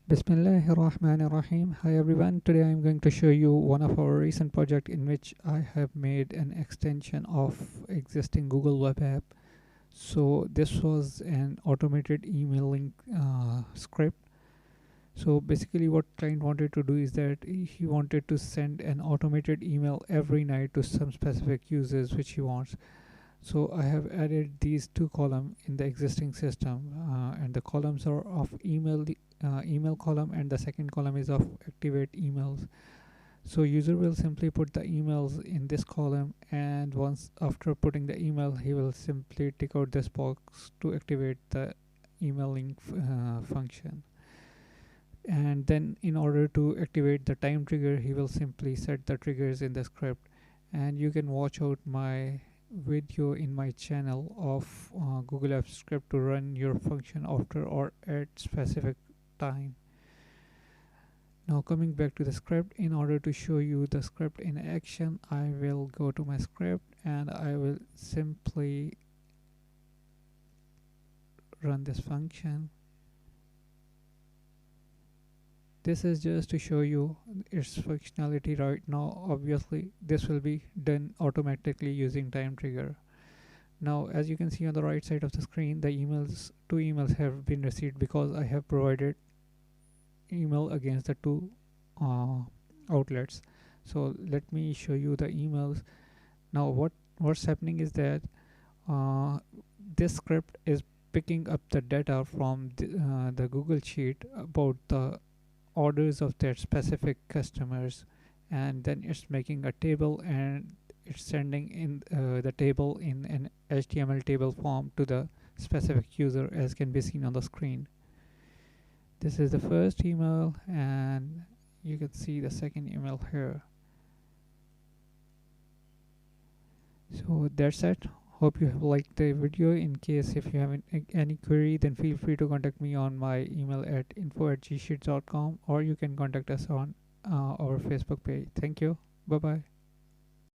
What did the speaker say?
Bismillahirrahmanirrahim. Hi everyone. Today I'm going to show you one of our recent project in which I have made an extension of existing Google Web App. So this was an automated emailing script. So basically what client wanted to do is that he wanted to send an automated email every night to some specific users which he wants. So I have added these two columns in the existing system, and the columns are of email column, and the second column is of activate emails. So user will simply put the emails in this column, and once after putting the email, he will simply tick out this box to activate the emailing function. And then in order to activate the time trigger, he will simply set the triggers in the script. And you can watch out my video in my channel of Google Apps script to run your function after or at specific time. Now coming back to the script, in order to show you the script in action, I will go to my script and I will simply run this function. This is just to show you its functionality right now. Obviously this will be done automatically using time trigger. Now as you can see on the right side of the screen, the two emails have been received because I have provided email against the two uh, outlets. So let me show you the emails. Now what's happening is that uh, this script is picking up the data from the Google Sheet about the orders of their specific customers, and then it's making a table and it's sending in the table in an HTML table form to the specific user, as can be seen on the screen. This is the first email, and you can see the second email here. So that's it. Hope you have liked the video. In case if you have any query, then feel free to contact me on my email at info@gsheets.com, or you can contact us on our Facebook page. Thank you. Bye bye.